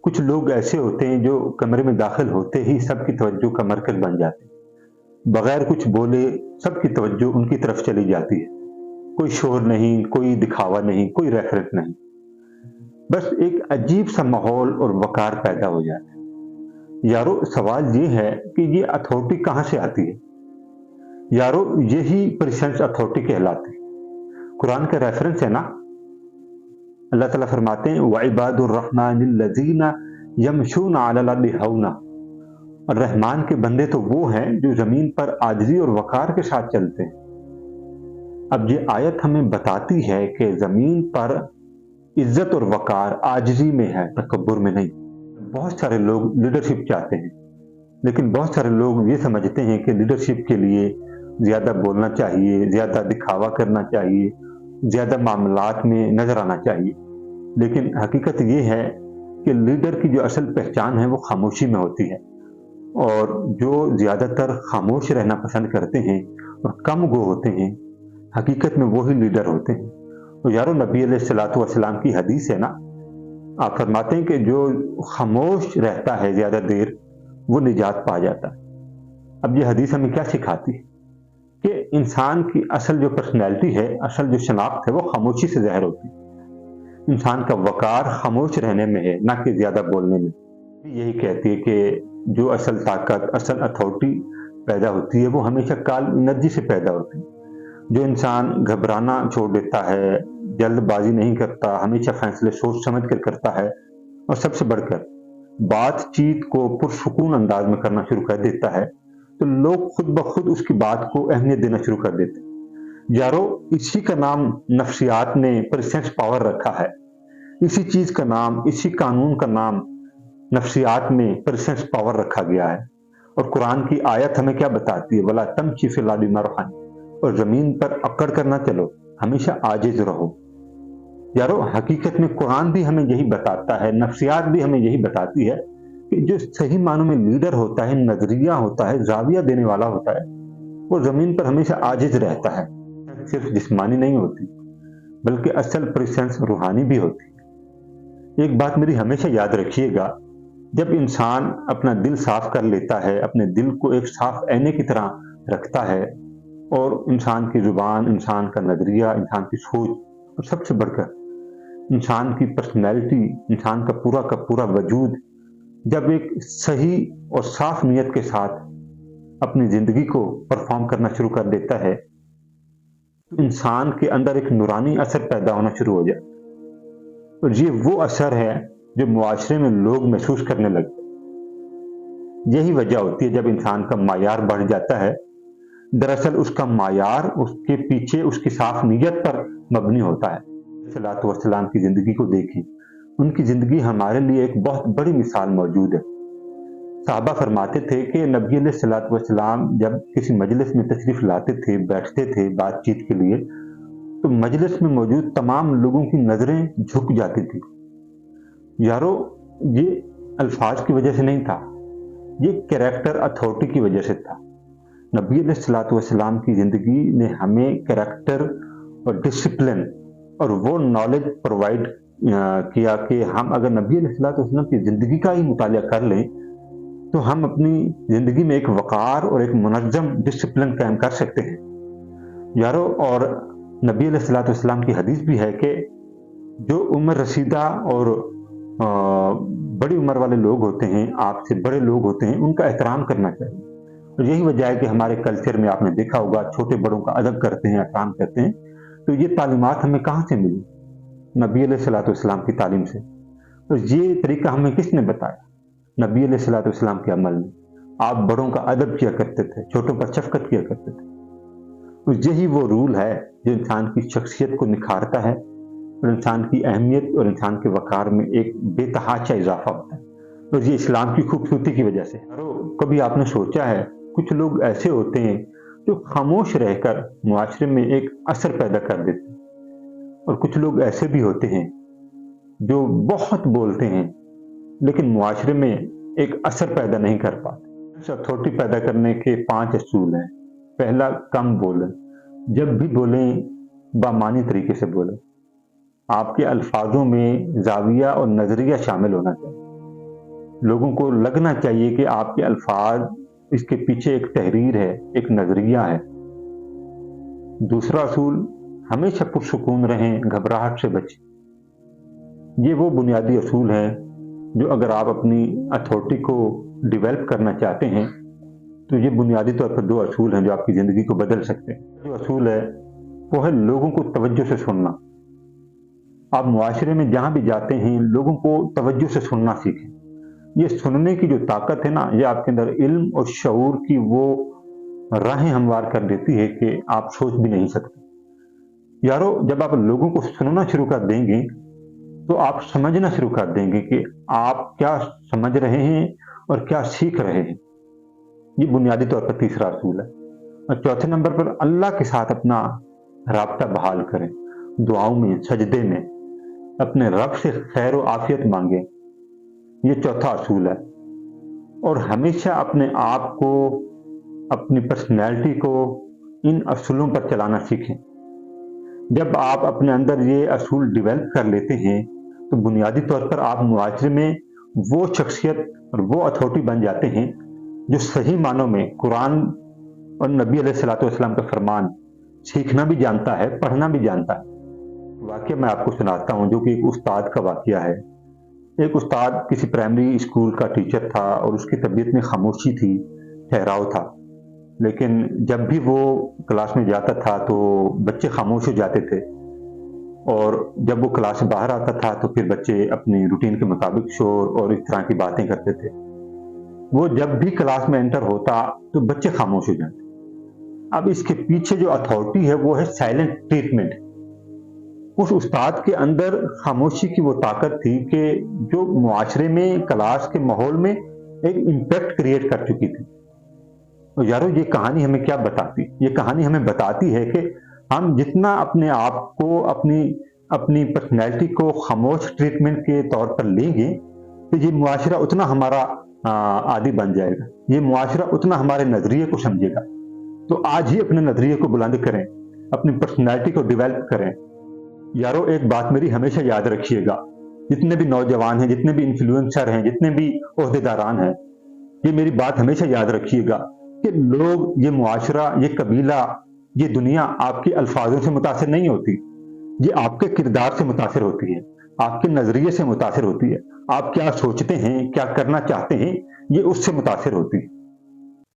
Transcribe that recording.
कुछ लोग ऐसे होते हैं जो कमरे में दाखिल होते ही सबकी तवज्जो का मरकज़ बन जाते हैं। बगैर कुछ बोले सबकी तवज्जो उनकी तरफ चली जाती है। कोई शोर नहीं, कोई दिखावा नहीं, कोई रेफरेंस नहीं। बस एक अजीब-सा माहौल और वक़ार पैदा हो जाता है। यारो सवाल ये है कि ये अथॉरिटी कहाँ से आती है? यारो यही प्रेज़ेंस अथॉरिटी कहलाती है। कुरान का रेफरेंस है ना, अल्लाह ताला फरमाते हैं वइबादुर रहमानिल्लज़ीना यमशूना अलल अर्दि हौना। और रहमान के बंदे तो वो हैं जो ज़मीन पर आजिज़ी और वक़ार के साथ चलते हैं। अब ये आयत हमें बताती है कि ज़मीन पर इज़्ज़त और वक़ार आजिज़ी में है, तकब्बुर में नहीं। बहुत सारे लोग लीडरशिप चाहते हैं, लेकिन बहुत सारे लोग ये समझते हैं कि लीडरशिप के लिए ज़्यादा बोलना चाहिए, ज़्यादा दिखावा करना चाहिए, ज़्यादा मामलात में नज़र आना चाहिए। लेकिन हकीकत ये है कि लीडर की जो असल पहचान है वो खामोशी में होती है, और जो ज़्यादातर खामोश रहना पसंद करते हैं और कम गो होते हैं, हकीकत में वही लीडर होते हैं। तो यारो नबी अलैहिस्सलातु वस्सलाम की हदीस है ना, आप फरमाते हैं कि जो खामोश रहता है ज़्यादा देर वो निजात पा जाता है। अब ये हदीस हमें क्या सिखाती है कि इंसान की असल जो पर्सनैलिटी है, असल जो शनाख्त है वो खामोशी से ज़ाहिर होती है। इंसान का वक़ार खामोश रहने में है, ना कि ज़्यादा बोलने में। यही कहती है कि जो असल ताकत, असल अथॉरिटी पैदा होती है वो हमेशा काल्म एनर्जी से पैदा होती है। जो इंसान घबराना छोड़ देता है, जल्दबाज़ी नहीं करता, हमेशा फैसले सोच समझ कर करता है, और सबसे बढ़कर बातचीत को पुरसुकून अंदाज में करना शुरू कर देता है, तो लोग खुद ब खुद उसकी बात को अहमियत देना शुरू कर देते हैं। यारो इसी का नाम नफ्सियात ने प्रेज़ेंस पावर रखा है। इसी चीज़ का नाम, इसी कानून का नाम नफ्सियात में प्रेज़ेंस पावर रखा गया है। और कुरान की आयत हमें क्या बताती है, वला तमशी फिल अर्दि मरहन, और ज़मीन पर अकड़ कर ना चलो, हमेशा आजिज़ रहो। यारो हकीकत में कुरान भी हमें यही बताता है, नफ्सियात भी हमें यही बताती है कि जो सही मानों में लीडर होता है, नज़रिया होता है, ज़ाविया देने वाला होता है, वो ज़मीन पर हमेशा आजिज़ रहता है। सिर्फ जिस्मानी नहीं होती, बल्कि असल प्रेज़ेंस रूहानी भी होती है। एक बात मेरी हमेशा याद रखिएगा, जब इंसान अपना दिल साफ कर लेता है, अपने दिल को एक साफ आईने की तरह रखता है, और इंसान की ज़ुबान, इंसान का नज़रिया, इंसान की सोच, और सबसे बढ़कर इंसान की पर्सनैलिटी, इंसान का पूरा वजूद जब एक सही और साफ नीयत के साथ अपनी ज़िंदगी को परफॉर्म करना शुरू कर देता है, तो इंसान के अंदर एक नूरानी असर पैदा होना शुरू हो जाए। और ये वो असर है जो मुआशरे में लोग महसूस करने लगते हैं। यही वजह होती है जब इंसान का मायार बढ़ जाता है। दरअसल उसका मायार उसके पीछे उसकी साफ नीयत पर मबनी होता है। सल्लल्लाहु अलैहि वसल्लम की ज़िंदगी को देखें, उनकी ज़िंदगी हमारे लिए एक बहुत बड़ी मिसाल मौजूद है। सहाबा फरमाते थे कि नबी अलैहिस्सलातु वस्सलाम जब किसी मजलिस में तशरीफ़ लाते थे, बैठते थे बातचीत के लिए, तो मजलिस में मौजूद तमाम लोगों की नज़रें झुक जाती थी। यारो ये अल्फाज की वजह से नहीं था, ये कैरेक्टर अथॉरिटी की वजह से था। नबी अलैहिस्सलातु वस्सलाम की ज़िंदगी ने हमें कैरेक्टर और डिसिप्लिन और वो नॉलेज प्रोवाइड किया कि हम अगर नबी अलैहिस्सलातु वस्सलाम की ज़िंदगी का ही मुतालिया कर लें, तो हम अपनी ज़िंदगी में एक वक़ार और एक मुनज़्ज़म डिसिप्लिन कायम कर सकते हैं। यारो और नबी अलैहिस्सलातु वस्सलाम की हदीस भी है कि जो उम्र रसीदा और बड़ी उम्र वाले लोग होते हैं, आपसे बड़े लोग होते हैं, उनका एहतराम करना चाहिए। और यही वजह है कि हमारे कल्चर में आपने देखा होगा छोटे बड़ों का अदब करते हैं, एहतराम करते हैं। तो ये तालीमात हमें कहाँ से मिली? नबी अलैहिस्सलातु वस्सलाम की तालीम से। और ये तरीका हमें किसने बताया? नबी अलैहिस्सलातु वस्सलाम के अमल में। आप बड़ों का अदब किया करते थे, छोटों पर शफ़क़त किया करते थे। तो यही वो रूल है जो इंसान की शख्सियत को निखारता है, और इंसान की अहमियत और इंसान के वक़ार में एक बेतहाशा इज़ाफ़ा होता है। और ये इस्लाम की खूबसूरती की वजह से। कभी आपने सोचा है, कुछ लोग ऐसे होते हैं जो खामोश रहकर मुआशरे में एक असर पैदा कर देते हैं, और कुछ लोग ऐसे भी होते हैं जो बहुत बोलते हैं लेकिन मुआशरे में एक असर पैदा नहीं कर पाते। अथॉरिटी पैदा करने के 5 असूल हैं। पहला, कम बोलें। जब भी बोलें बामानी तरीके से बोलें। आपके अल्फाजों में ज़ाविया और नज़रिया शामिल होना चाहिए। लोगों को लगना चाहिए कि आपके अल्फाज, इसके पीछे एक तहरीर है, एक नज़रिया है। दूसरा असूल, हमेशा पुरसुकून रहें, घबराहट से बचें। ये वो बुनियादी असूल हैं जो अगर आप अपनी अथॉरिटी को डेवलप करना चाहते हैं तो ये बुनियादी तौर पर 2 असूल हैं जो आपकी ज़िंदगी को बदल सकते हैं। जो असूल है वो है लोगों को तवज्जो से सुनना। आप मुआशरे में जहाँ भी जाते हैं लोगों को तवज्जो से सुनना सीखें। ये सुनने की जो ताकत है ना, ये आपके अंदर इल्म और शऊर की वो राहें हमवार कर देती है कि आप सोच भी नहीं सकते। यारो, जब आप लोगों को सुनना शुरू कर देंगे तो आप समझना शुरू कर देंगे कि आप क्या समझ रहे हैं और क्या सीख रहे हैं। ये बुनियादी तौर पर तीसरा असूल है। और चौथे नंबर पर अल्लाह के साथ अपना राब्ता बहाल करें। दुआओं में, सजदे में अपने रब से खैर व आफियत मांगें। ये चौथा असूल है। और हमेशा अपने आप को, अपनी पर्सनैलिटी को इन असूलों पर चलाना सीखें। जब आप अपने अंदर ये असूल डेवलप कर लेते हैं तो बुनियादी तौर पर आप मुआशरे में वो शख्सियत और वो अथॉरिटी बन जाते हैं जो सही मानों में कुरान और नबी अलैहिस्सलाम का फरमान सीखना भी जानता है, पढ़ना भी जानता है। वाक़या मैं आपको सुनाता हूँ जो कि एक उस्ताद का वाक़या है। एक उस्ताद किसी प्राइमरी स्कूल का टीचर था और उसकी तबीयत में खामोशी थी, ठहराव था। लेकिन जब भी वो क्लास में जाता था तो बच्चे खामोश हो जाते थे और जब वो क्लास से बाहर आता था तो फिर बच्चे अपनी रूटीन के मुताबिक शोर और इस तरह की बातें करते थे। वो जब भी क्लास में एंटर होता तो बच्चे खामोश हो जाते। अब इसके पीछे जो अथॉरिटी है वो है साइलेंट ट्रीटमेंट। उस उस्ताद के अंदर खामोशी की वो ताकत थी कि जो मुआशरे में, क्लास के माहौल में एक इम्पैक्ट क्रिएट कर चुकी थी। तो यारो, ये कहानी हमें क्या बताती? ये कहानी हमें बताती है कि हम जितना अपने आप को, अपनी पर्सनैलिटी को खामोश ट्रीटमेंट के तौर पर लेंगे तो ये मुआशरा उतना हमारा आदी बन जाएगा। ये मुआशरा उतना हमारे नजरिए को समझेगा। तो आज ही अपने नजरिए को बुलंद करें, अपनी पर्सनैलिटी को डेवलप करें। यारो, एक बात मेरी हमेशा याद रखिएगा, जितने भी नौजवान हैं, जितने भी इन्फ्लुएंसर हैं, जितने भी ओहदेदारान हैं, ये मेरी बात हमेशा याद रखिएगा कि लोग, ये मुआशरा, ये कबीला, ये दुनिया आपके अल्फाजों से मुतासिर नहीं होती। ये आपके किरदार से मुतासिर होती है, आपके नजरिए से मुतासिर होती है। आप क्या सोचते हैं, क्या करना चाहते हैं, ये उससे मुतासिर होती है।